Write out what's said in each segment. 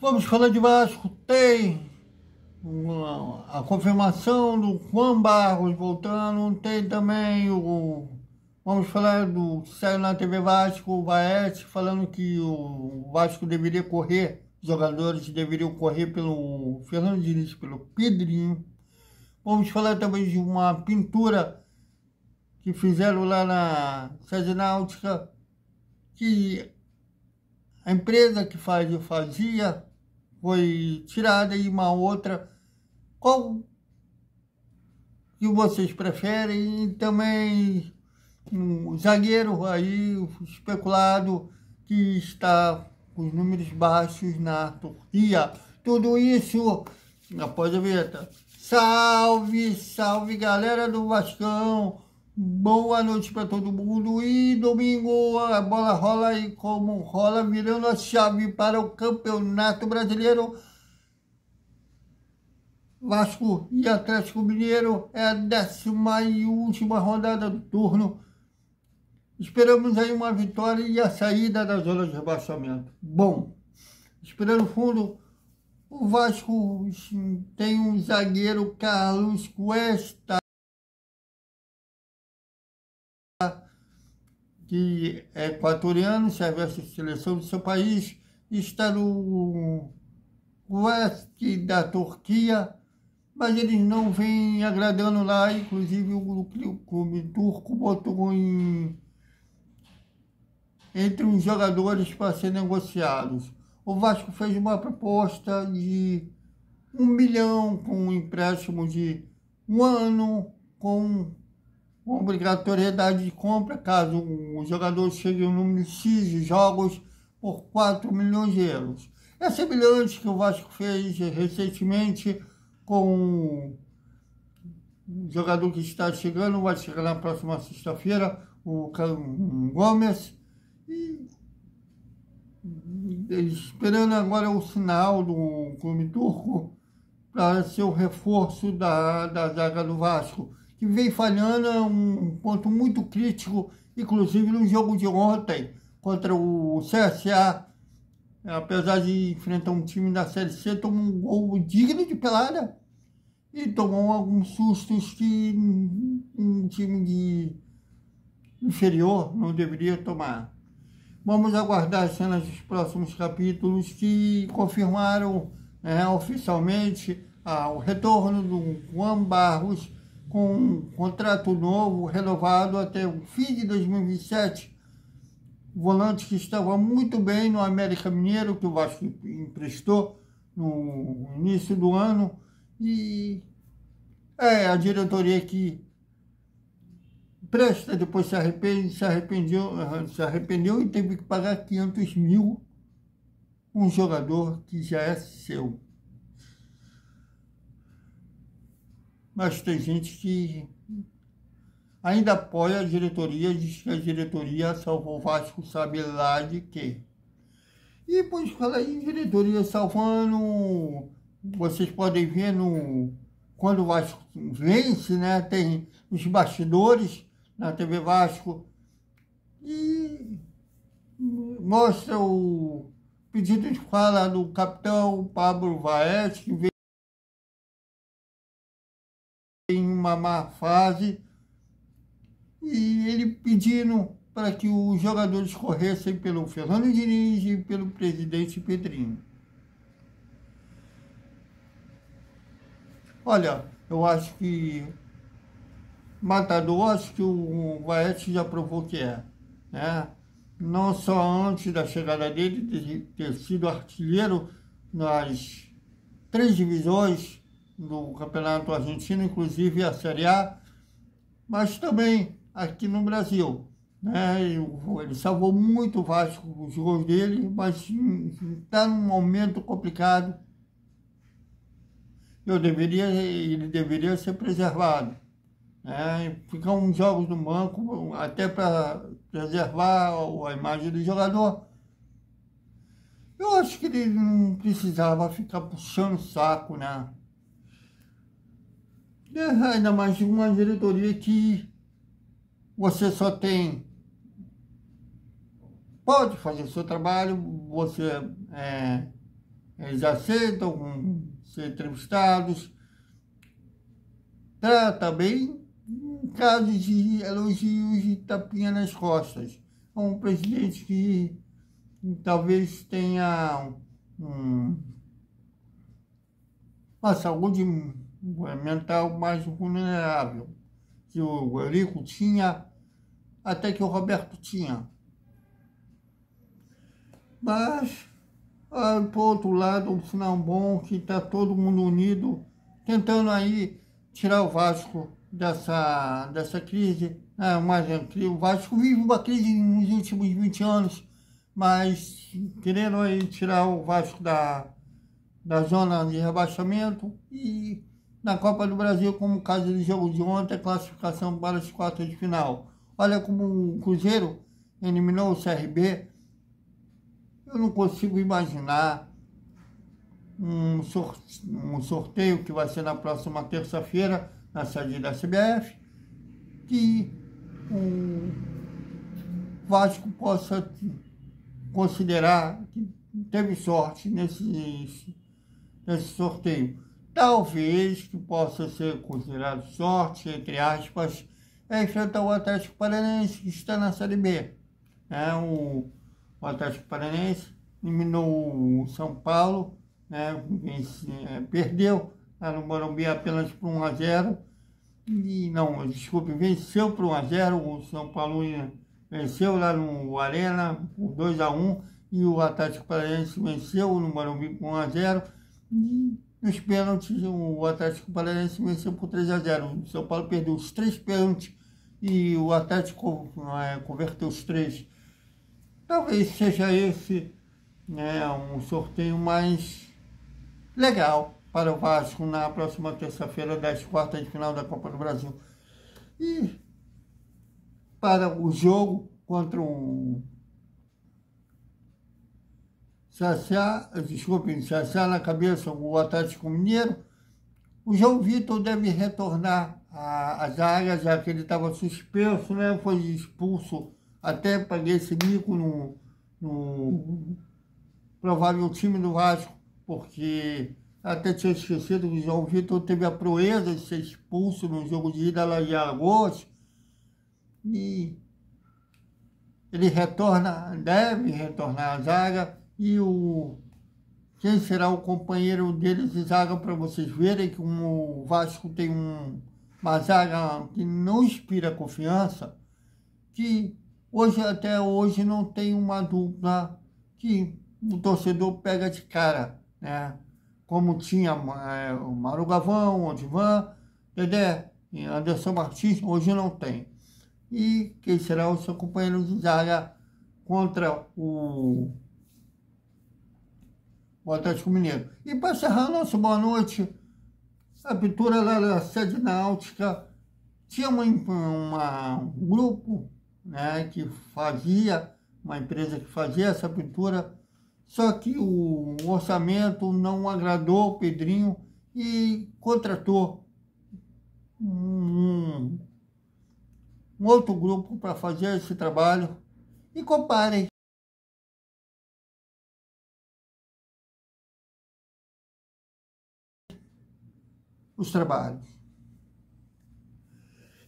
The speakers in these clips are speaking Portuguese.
Vamos falar de Vasco. Tem a confirmação do Juan Barros voltando. Tem também o... Vamos falar do que saiu na TV Vasco, o Vaete, falando que o Vasco deveria correr, os jogadores deveriam correr pelo Fernando Diniz, pelo Pedrinho. Vamos falar também de uma pintura que fizeram lá na Sede Náutica, que a empresa que fazia foi tirada e uma outra. Qual que vocês preferem? E também um zagueiro aí especulado que está com os números baixos na Turquia. Tudo isso após a vinheta. Salve, salve galera do Vascão! Boa noite para todo mundo. E domingo a bola rola aí como rola, virando a chave para o Campeonato Brasileiro. Vasco e Atlético Mineiro é a 10ª e última rodada do turno. Esperamos aí uma vitória e a saída da zona de rebaixamento. Bom, esperando fundo, o Vasco tem um zagueiro, Carlos Cuesta, que é equatoriano, serve a seleção do seu país, está no oeste da Turquia, mas eles não vêm agradando lá, inclusive o clube turco botou entre os jogadores para ser negociados. O Vasco fez uma proposta de 1 milhão com um empréstimo de 1 ano, com obrigatoriedade de compra caso o jogador chegue ao número X de jogos por 4 milhões de euros. É semelhante que o Vasco fez recentemente com o jogador que está chegando, vai chegar na próxima sexta-feira, o Gomes, e esperando agora o sinal do clube turco para ser o reforço da zaga do Vasco, que vem falhando, é um ponto muito crítico, inclusive no jogo de ontem contra o CSA, apesar de enfrentar um time da Série C, tomou um gol digno de pelada e tomou alguns sustos que um time inferior não deveria tomar. Vamos aguardar as cenas dos próximos capítulos que confirmaram oficialmente o retorno do Juan Barros com um contrato novo, renovado até o fim de 2027. O volante que estava muito bem no América Mineiro, que o Vasco emprestou no início do ano, e a diretoria que presta, depois se arrependeu e teve que pagar 500 mil um jogador que já é seu. Mas tem gente que ainda apoia a diretoria, diz que a diretoria salvou o Vasco, sabe lá de quê. E pois fala aí, diretoria salvando, vocês podem ver quando o Vasco vence, né, tem os bastidores na TV Vasco e mostra o pedido de fala do capitão Pablo Vaete, que veio em uma má fase, e ele pedindo para que os jogadores corressem pelo Fernando Diniz e pelo presidente Pedrinho. Olha, eu acho que matador, acho que o Vaete já provou que é, né? Não só antes da chegada dele ter sido artilheiro nas 3 divisões do Campeonato Argentino, inclusive a Série A, mas também aqui no Brasil, né? Ele salvou muito o Vasco, os gols dele, mas está num momento complicado. Ele deveria ser preservado, né? Ficar uns jogos no banco, até para preservar a imagem do jogador. Eu acho que ele não precisava ficar puxando o saco, né? Ainda mais de uma diretoria que você só pode fazer o seu trabalho, você eles aceitam ser entrevistados. Trata bem casos de elogios e tapinha nas costas. É um presidente que talvez tenha uma saúde mental mais vulnerável, que o Eurico tinha, até que o Roberto tinha. Mas, por outro lado, um sinal bom que está todo mundo unido, tentando aí tirar o Vasco dessa crise. O Vasco vive uma crise nos últimos 20 anos, mas querendo aí tirar o Vasco da zona de rebaixamento. E na Copa do Brasil, como o caso do jogo de ontem, a classificação para as quartas de final. Olha como o Cruzeiro eliminou o CRB. Eu não consigo imaginar um sorteio que vai ser na próxima terça-feira, na sede da CBF, que o Vasco possa considerar que teve sorte nesse sorteio. Talvez que possa ser considerado sorte, entre aspas, enfrentar o Atlético Paranaense, que está na Série B. O Atlético Paranaense eliminou o São Paulo, perdeu lá no Morumbi apenas por 1-0. Venceu por 1-0. O São Paulo venceu lá no Arena por 2-1 e o Atlético Paranaense venceu no Morumbi por 1-0. E nos pênaltis, o Atlético Paranaense venceu por 3-0. O São Paulo perdeu os 3 pênaltis e o Atlético converteu os 3. Talvez seja esse um sorteio mais legal para o Vasco na próxima terça-feira das quartas de final da Copa do Brasil. E para o jogo contra o CSA na cabeça, o Atlético Mineiro, o João Vitor deve retornar à zaga, já que ele estava suspenso, foi expulso, até paguei esse mico no provável time do Vasco, porque até tinha esquecido que o João Vitor teve a proeza de ser expulso no jogo de ida lá em Alagoas, e ele deve retornar à zaga, e quem será o companheiro dele de zaga, para vocês verem que o Vasco tem uma zaga que não inspira confiança, que até hoje não tem uma dupla que o torcedor pega de cara, como tinha o Mauro Gavão, o Odivan, Dedé e Anderson Martins, hoje não tem. E quem será o seu companheiro de zaga contra o Atlético Mineiro? E para encerrar nosso boa noite, a pintura lá da sede náutica tinha um grupo, que fazia, uma empresa que fazia essa pintura, só que o orçamento não agradou o Pedrinho e contratou um outro grupo para fazer esse trabalho. E comparem os trabalhos.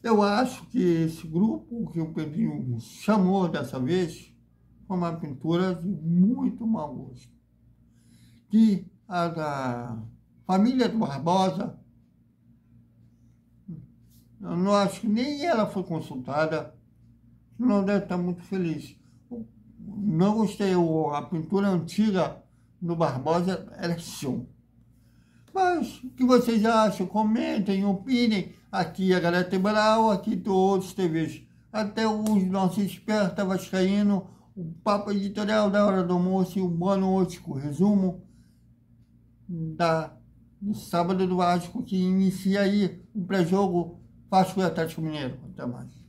Eu acho que esse grupo que o Pedrinho chamou dessa vez foi uma pintura de muito mau gosto. Que a da família do Barbosa, eu não acho que nem ela foi consultada, não deve estar muito feliz. Não gostei, a pintura antiga do Barbosa era show. Mas o que vocês acham? Comentem, opinem. Aqui a Galera Tebral, aqui todos os TVs. Até o nosso esperto vascaíno, o papo editorial da hora do almoço e o boa noite, o resumo do sábado do Vasco, que inicia aí o pré-jogo Vasco e Atlético Mineiro. Até mais.